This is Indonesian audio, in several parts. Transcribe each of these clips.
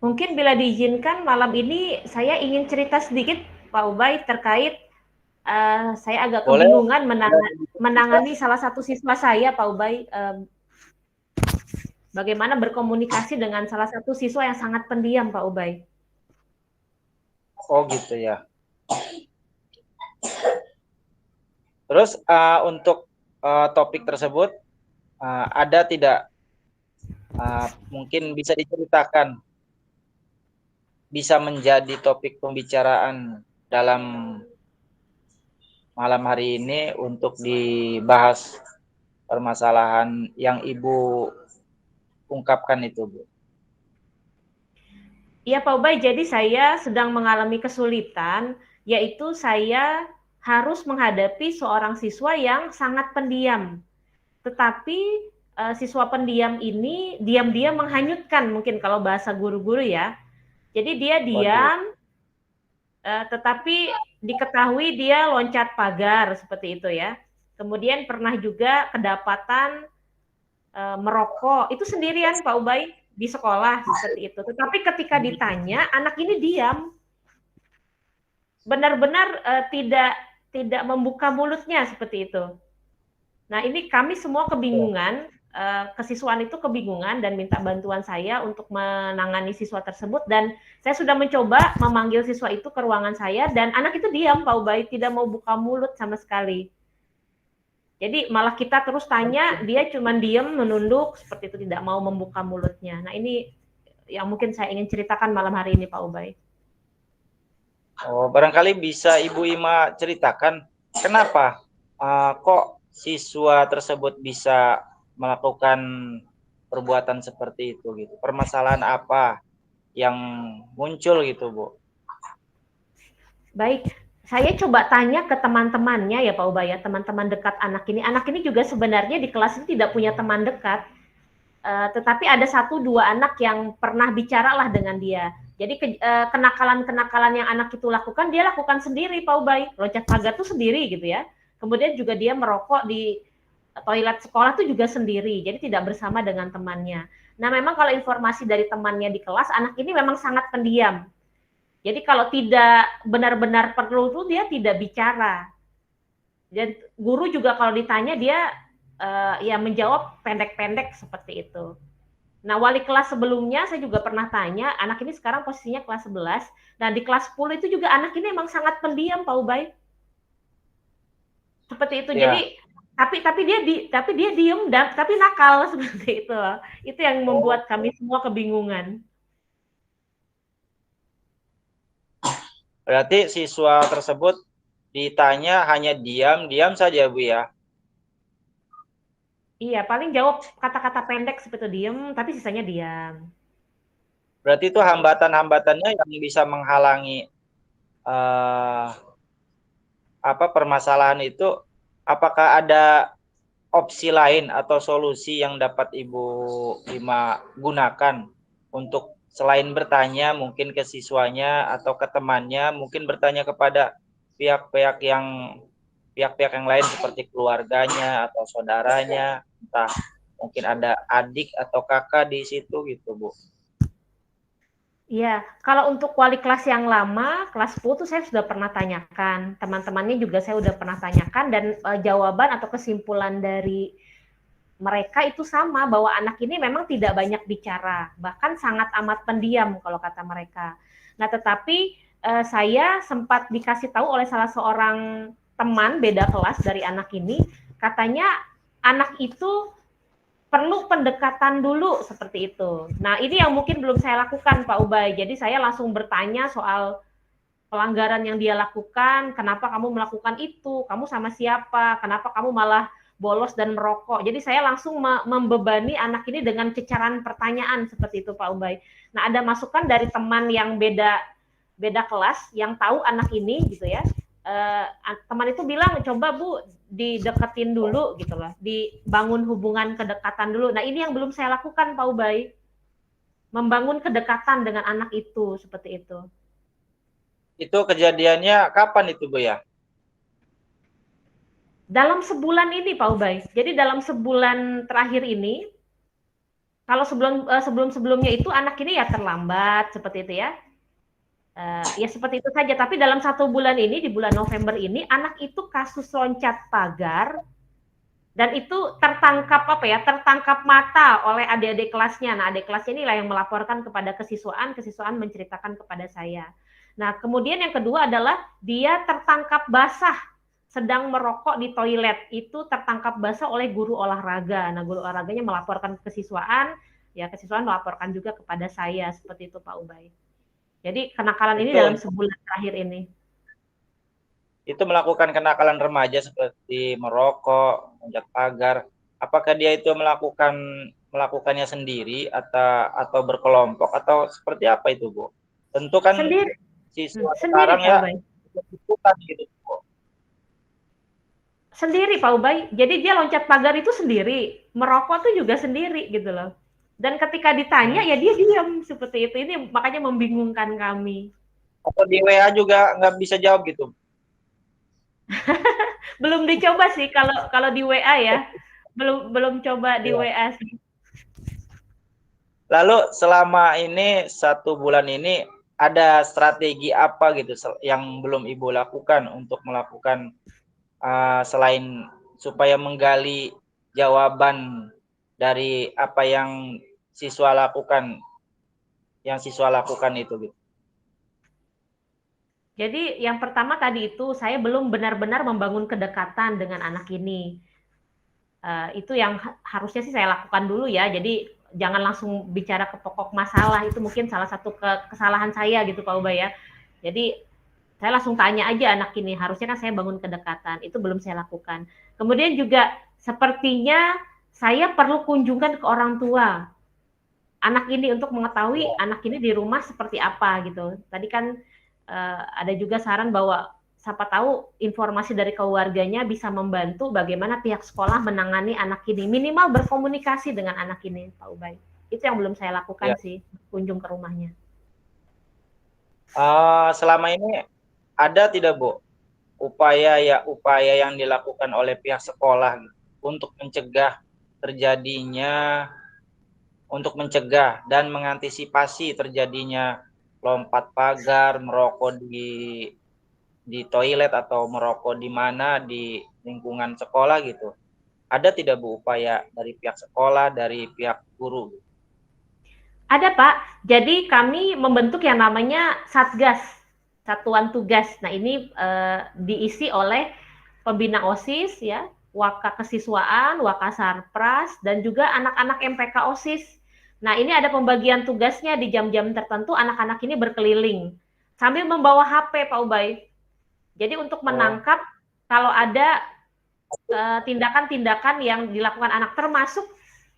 Mungkin bila diizinkan malam ini saya ingin cerita sedikit Pak Ubay terkait saya agak Boleh. kebingungan menangani salah satu siswa saya Pak Ubay, bagaimana berkomunikasi dengan salah satu siswa yang sangat pendiam Pak Ubay. Oh gitu ya. Terus untuk topik tersebut ada tidak mungkin bisa diceritakan bisa menjadi topik pembicaraan dalam malam hari ini untuk dibahas permasalahan yang Ibu ungkapkan itu, Bu. Iya Pak Ubay, jadi saya sedang mengalami kesulitan, yaitu saya harus menghadapi seorang siswa yang sangat pendiam. Tetapi siswa pendiam ini diam-diam menghanyutkan mungkin kalau bahasa guru-guru ya. Jadi dia Waduh. diam, tetapi diketahui dia loncat pagar seperti itu ya. Kemudian pernah juga kedapatan merokok, itu sendirian Pak Ubay di sekolah seperti itu. Tetapi ketika ditanya, anak ini diam, benar-benar tidak membuka mulutnya seperti itu. Nah ini kami semua kebingungan, kesiswaan itu kebingungan dan minta bantuan saya untuk menangani siswa tersebut, dan saya sudah mencoba memanggil siswa itu ke ruangan saya dan anak itu diam Pak Ubay, tidak mau buka mulut sama sekali. Jadi malah kita terus tanya, dia cuma diam menunduk seperti itu, tidak mau membuka mulutnya. Nah ini yang mungkin saya ingin ceritakan malam hari ini Pak Ubay. Oh, barangkali bisa Ibu Ima ceritakan kenapa kok siswa tersebut bisa melakukan perbuatan seperti itu gitu. Permasalahan apa yang muncul gitu, Bu? Baik, saya coba tanya ke teman-temannya ya Pak Ubay ya, teman-teman dekat anak ini. Anak ini juga sebenarnya di kelas ini tidak punya teman dekat, tetapi ada 1-2 anak yang pernah bicaralah dengan dia. Jadi kenakalan-kenakalan yang anak itu lakukan, dia lakukan sendiri Pak Ubay. Loncat pagar tuh sendiri gitu ya. Kemudian juga dia merokok di toilet sekolah tuh juga sendiri, jadi tidak bersama dengan temannya. Nah memang kalau informasi dari temannya di kelas, anak ini memang sangat pendiam. Jadi kalau tidak benar-benar perlu tuh dia tidak bicara. Dan guru juga kalau ditanya dia ya menjawab pendek-pendek seperti itu. Nah, wali kelas sebelumnya saya juga pernah tanya, anak ini sekarang posisinya kelas 11, dan di kelas 10 itu juga anak ini memang sangat pendiam, Pak Ubay. Seperti itu. Jadi Ya. tapi dia diem dan tapi nakal seperti itu. Itu yang Oh, membuat kami semua kebingungan. berarti siswa tersebut ditanya hanya diam-diam saja, Bu ya. Iya, paling jawab kata-kata pendek seperti itu, diem, tapi sisanya diam. Berarti itu Seperti itu. hambatan-hambatannya yang bisa menghalangi eh, permasalahan itu, apakah ada opsi lain atau solusi yang dapat Ibu Ima gunakan untuk selain bertanya mungkin ke siswanya atau ke temannya, mungkin bertanya kepada pihak-pihak yang lain seperti keluarganya atau saudaranya, entah mungkin ada adik atau kakak di situ gitu, Bu. Iya, kalau untuk wali kelas yang lama, kelas 10 tuh saya sudah pernah tanyakan, teman-temannya juga saya sudah pernah tanyakan, dan jawaban atau kesimpulan dari mereka itu sama, bahwa anak ini memang tidak banyak bicara, bahkan sangat amat pendiam kalau kata mereka. Nah, tetapi saya sempat dikasih tahu oleh salah seorang teman beda kelas dari anak ini, katanya anak itu perlu pendekatan dulu seperti itu. Nah, ini yang mungkin belum saya lakukan Pak Ubay. Jadi saya langsung bertanya soal pelanggaran yang dia lakukan, kenapa kamu melakukan itu, kamu sama siapa, kenapa kamu malah bolos dan merokok. Jadi saya langsung membebani anak ini dengan cecaran pertanyaan seperti itu Pak Ubay. Nah, ada masukan dari teman yang beda kelas yang tahu anak ini gitu ya. Teman itu bilang, coba Bu dideketin dulu gitu loh, dibangun hubungan kedekatan dulu. Nah ini yang belum saya lakukan Pak Ubay, membangun kedekatan dengan anak itu seperti itu. Itu kejadiannya kapan itu, Bu ya? Dalam sebulan ini Pak Ubay, jadi dalam sebulan terakhir ini Kalau sebelum-sebelumnya itu anak ini ya terlambat seperti itu ya. Ya seperti itu saja. Tapi dalam 1 bulan ini, di bulan November ini, anak itu kasus loncat pagar dan itu tertangkap apa ya? Tertangkap mata oleh adik-adik kelasnya. Nah, adik kelasnya inilah yang melaporkan kepada kesiswaan, kesiswaan menceritakan kepada saya. Nah, kemudian yang kedua adalah dia tertangkap basah sedang merokok di toilet. Itu tertangkap basah oleh guru olahraga. Nah, guru olahraganya melaporkan ke kesiswaan, ya kesiswaan melaporkan juga kepada saya seperti itu Pak Ubay. Jadi kenakalan ini dalam Itu sebulan terakhir ini. itu melakukan kenakalan remaja seperti merokok, loncat pagar. Apakah dia itu melakukannya sendiri atau berkelompok atau seperti apa itu, Bu? Tentu kan Sendiri, siswa sendiri sekarang Pak ya Ubay. ikut-ikutan gitu, Bu. Sendiri Pak Ubay. Jadi dia loncat pagar itu sendiri, merokok tuh juga sendiri gitu loh. Dan ketika ditanya Hmm. ya dia diam seperti itu. Ini makanya membingungkan kami. Atau di WA juga nggak bisa jawab gitu. Belum dicoba sih kalau kalau di WA ya. Belum belum coba di Iya. WA sih. Lalu selama ini 1 bulan ini ada strategi apa gitu yang belum Ibu lakukan untuk melakukan selain supaya menggali jawaban dari apa yang siswa lakukan itu gitu. Jadi yang pertama tadi itu saya belum benar-benar membangun kedekatan dengan anak ini. Itu yang harusnya sih saya lakukan dulu ya. Jadi jangan langsung bicara ke pokok masalah. Itu mungkin salah satu kesalahan saya gitu Pak Ubay ya. Jadi saya langsung tanya aja anak ini. Harusnya kan saya bangun kedekatan. Itu belum saya lakukan. Kemudian juga sepertinya saya perlu kunjungkan ke orang tua anak ini untuk mengetahui anak ini di rumah seperti apa gitu. Tadi kan ada juga saran bahwa siapa tahu informasi dari keluarganya bisa membantu bagaimana pihak sekolah menangani anak ini. Minimal berkomunikasi dengan anak ini, Pak Ubay. Itu yang belum saya Ya. lakukan sih, kunjung ke rumahnya. Selama ini ada tidak, Bu, upaya yang dilakukan oleh pihak sekolah gitu, terjadinya untuk mencegah dan mengantisipasi terjadinya lompat pagar, merokok di toilet atau merokok di mana di lingkungan sekolah gitu. Ada tidak, Bu, upaya dari pihak sekolah, dari pihak guru? Ada Pak, jadi kami membentuk yang namanya Satgas, Satuan Tugas. Nah ini diisi oleh pembina OSIS ya, Waka Kesiswaan, Waka Sarpras, dan juga anak-anak MPK OSIS. Nah ini ada pembagian tugasnya di jam-jam tertentu anak-anak ini berkeliling sambil membawa HP Pak Ubay. Jadi untuk Oh, menangkap kalau ada tindakan-tindakan yang dilakukan anak termasuk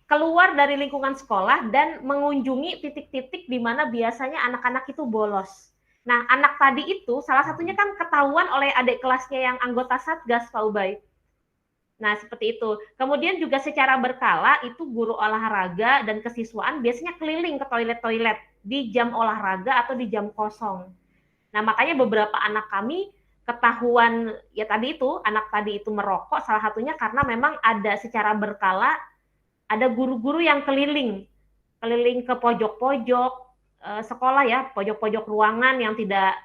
keluar dari lingkungan sekolah dan mengunjungi titik-titik di mana biasanya anak-anak itu bolos. Nah, anak tadi itu salah satunya kan ketahuan oleh adik kelasnya yang anggota Satgas, Pak Ubay. Nah, seperti itu. Kemudian juga secara berkala itu guru olahraga dan kesiswaan biasanya keliling ke toilet-toilet di jam olahraga atau di jam kosong. Nah, makanya beberapa anak kami ketahuan ya tadi itu, anak tadi itu merokok salah satunya karena memang ada secara berkala ada guru-guru yang keliling ke pojok-pojok sekolah ya, pojok-pojok ruangan yang tidak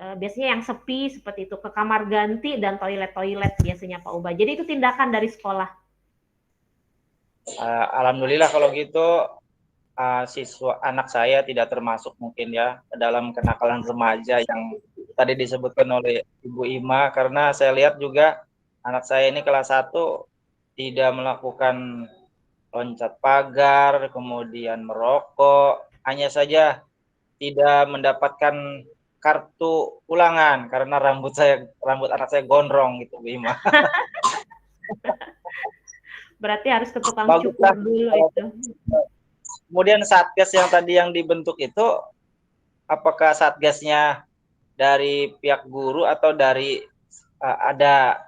biasanya yang sepi seperti itu, ke kamar ganti dan toilet-toilet biasanya Pak Ubah. Jadi itu tindakan dari sekolah. alhamdulillah kalau gitu siswa anak saya tidak termasuk mungkin ya dalam kenakalan remaja yang tadi disebutkan oleh Ibu Ima, karena saya lihat juga anak saya ini kelas 1 tidak melakukan loncat pagar, kemudian merokok, hanya saja tidak mendapatkan kartu ulangan karena rambut anak saya gondrong gitu, Bu Ima. Berarti harus ke tukang cukur Baguslah. dulu itu. Kemudian satgas yang tadi yang dibentuk itu, apakah satgasnya dari pihak guru atau dari ada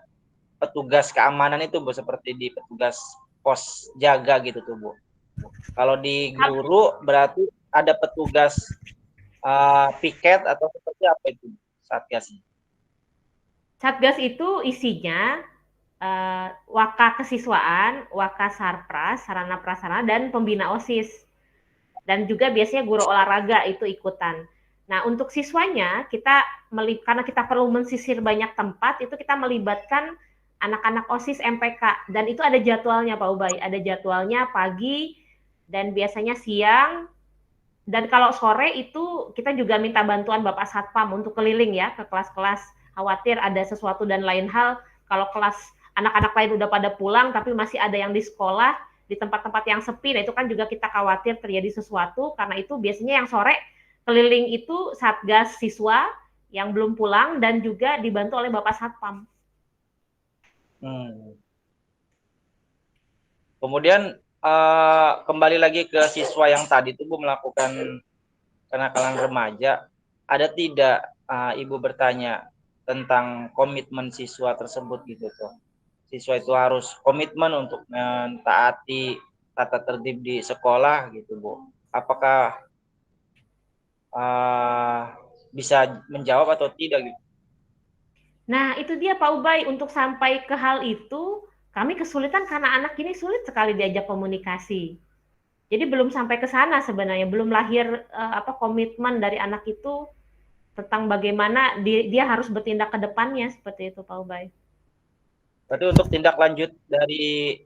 petugas keamanan itu, Bu, seperti di petugas pos jaga gitu tuh, Bu? Kalau di guru berarti ada petugas piket atau seperti apa itu satgasnya? Satgas itu isinya Waka Kesiswaan, Waka Sarpras, Sarana Prasarana, dan pembina OSIS. Dan juga biasanya guru olahraga itu ikutan. Nah, untuk siswanya, karena kita perlu mensisir banyak tempat, itu kita melibatkan anak-anak OSIS MPK. Dan itu ada jadwalnya, Pak Ubay. Ada jadwalnya pagi, dan biasanya siang. Dan kalau sore itu kita juga minta bantuan Bapak Satpam untuk keliling ya ke kelas-kelas. Khawatir ada sesuatu dan lain hal. Kalau kelas anak-anak lain udah pada pulang, tapi masih ada yang di sekolah, di tempat-tempat yang sepi, nah itu kan juga kita khawatir terjadi sesuatu. Karena itu biasanya yang sore keliling itu Satgas siswa yang belum pulang dan juga dibantu oleh Bapak Satpam. Kemudian kembali lagi ke siswa yang tadi itu Bu melakukan kenakalan remaja, ada tidak Ibu bertanya tentang komitmen siswa tersebut gitu tuh? Siswa itu harus komitmen untuk mentaati tata tertib di sekolah gitu Bu. Apakah bisa menjawab atau tidak gitu? Nah, itu dia Pak Ubay, untuk sampai ke hal itu, kami kesulitan karena anak ini sulit sekali diajak komunikasi. Jadi belum sampai ke sana sebenarnya, belum lahir komitmen dari anak itu tentang bagaimana dia harus bertindak ke depannya, seperti itu Pak Ubay. Berarti untuk tindak lanjut dari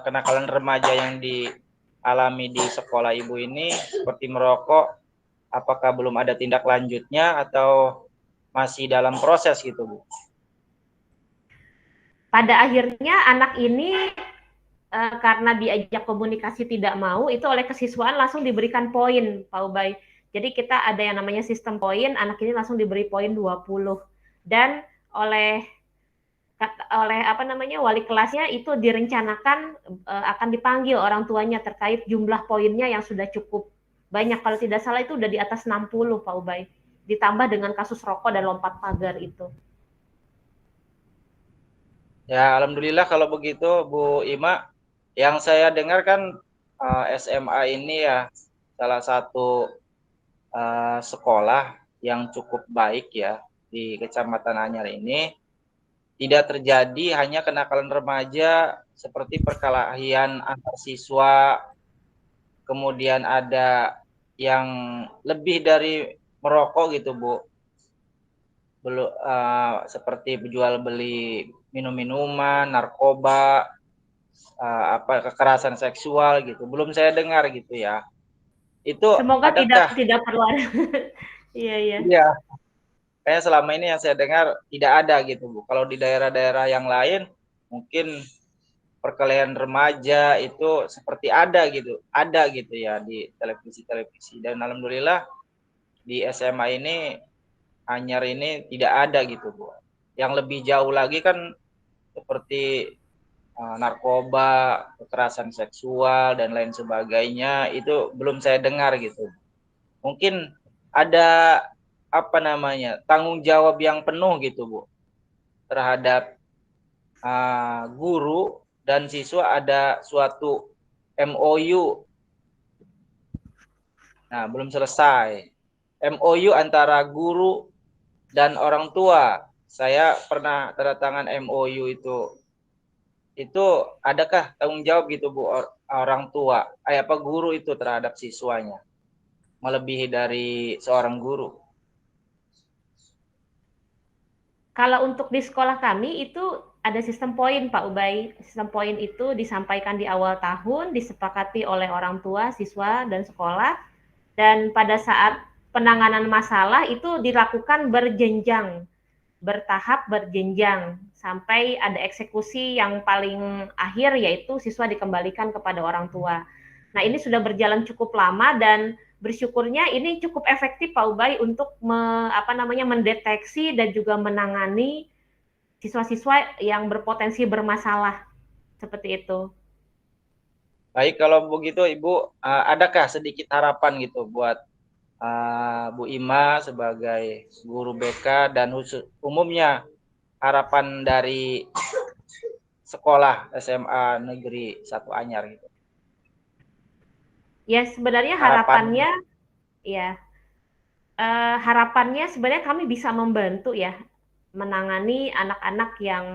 kenakalan remaja yang dialami di sekolah Ibu ini seperti merokok, apakah belum ada tindak lanjutnya atau masih dalam proses gitu Bu? Pada akhirnya anak ini karena diajak komunikasi tidak mau, itu oleh kesiswaan langsung diberikan poin, Pak Ubay. Jadi kita ada yang namanya sistem poin, anak ini langsung diberi poin 20. Dan oleh wali kelasnya itu direncanakan akan dipanggil orang tuanya terkait jumlah poinnya yang sudah cukup banyak. Kalau tidak salah itu udah di atas 60, Pak Ubay. Ditambah dengan kasus rokok dan lompat pagar itu. Ya, alhamdulillah kalau begitu Bu Ima. Yang saya dengar kan SMA ini ya salah satu sekolah yang cukup baik ya di Kecamatan Anyar ini. Tidak terjadi hanya kenakalan remaja seperti perkelahian antar siswa, kemudian ada yang lebih dari merokok gitu Bu, belum seperti jual beli minum-minuman, narkoba, kekerasan seksual gitu, belum saya dengar gitu ya. Itu Semoga adakah? tidak perlu ada. Iya, iya. Iya, kayaknya selama ini yang saya dengar tidak ada gitu Bu. Kalau di daerah-daerah yang lain mungkin perkelahian remaja itu seperti ada gitu ya di televisi-televisi, dan alhamdulillah di SMA ini Anyar ini tidak ada gitu Bu. Yang lebih jauh lagi kan seperti narkoba, kekerasan seksual dan lain sebagainya itu belum saya dengar gitu. Mungkin ada tanggung jawab yang penuh gitu Bu terhadap guru dan siswa, ada suatu MOU. Nah, belum selesai. MOU antara guru dan orang tua. Saya pernah tanda tangan MOU itu. Itu adakah tanggung jawab gitu Bu orang tua, guru itu terhadap siswanya melebihi dari seorang guru? Kalau untuk di sekolah kami itu ada sistem poin Pak Ubay. Sistem poin itu disampaikan di awal tahun, disepakati oleh orang tua, siswa, dan sekolah. Dan pada saat penanganan masalah itu dilakukan berjenjang, bertahap, berjenjang, sampai ada eksekusi yang paling akhir, yaitu siswa dikembalikan kepada orang tua. Nah, ini sudah berjalan cukup lama dan bersyukurnya ini cukup efektif Pak Ubay untuk mendeteksi dan juga menangani siswa-siswa yang berpotensi bermasalah seperti itu. Baik, kalau begitu Ibu, adakah sedikit harapan gitu buat Bu Ima sebagai guru BK dan umumnya harapan dari sekolah SMA Negeri 1 Anyar gitu? Ya, sebenarnya Harapan. harapannya sebenarnya kami bisa membantu ya menangani anak-anak yang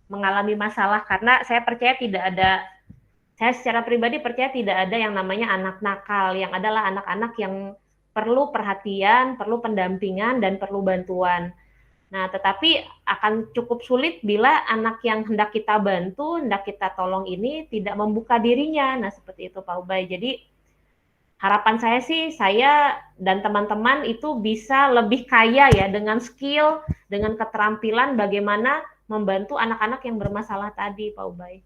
mengalami masalah, karena saya percaya tidak ada, saya secara pribadi percaya tidak ada yang namanya anak nakal, yang adalah anak-anak yang perlu perhatian, perlu pendampingan, dan perlu bantuan. Nah, tetapi akan cukup sulit bila anak yang hendak kita bantu, hendak kita tolong ini tidak membuka dirinya. Nah, seperti itu Pak Ubay. Jadi harapan saya sih, saya dan teman-teman itu bisa lebih kaya ya dengan skill, dengan keterampilan bagaimana membantu anak-anak yang bermasalah tadi, Pak Ubay.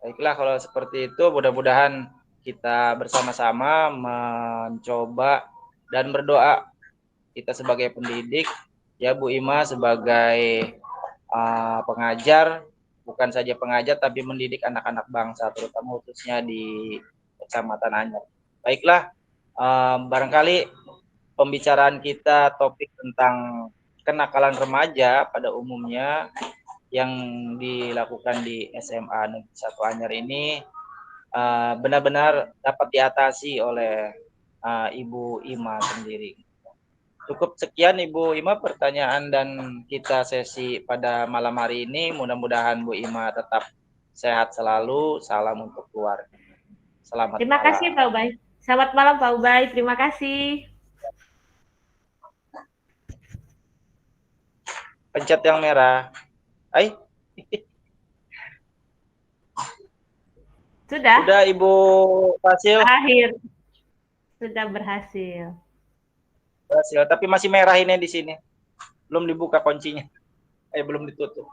Baiklah, kalau seperti itu mudah-mudahan kita bersama-sama mencoba dan berdoa, kita sebagai pendidik, ya Bu Ima sebagai pengajar, bukan saja pengajar tapi mendidik anak-anak bangsa, terutama khususnya di Kecamatan Anyar. Baiklah, barangkali pembicaraan kita topik tentang kenakalan remaja pada umumnya yang dilakukan di SMA Negeri 1 Anyar ini benar-benar dapat diatasi oleh Ibu Ima sendiri. Cukup sekian Ibu Ima pertanyaan dan kita sesi pada malam hari ini. Mudah-mudahan Bu Ima tetap sehat selalu. Salam untuk keluarga. Selamat Terima kasih malam. Pak Ubay. Selamat malam Pak Ubay. Terima kasih. Pencet yang merah. Sudah? Sudah Ibu Fasil. Akhir. Sudah berhasil. Berhasil, tapi masih merah ini di sini. Belum dibuka kuncinya. Belum ditutup.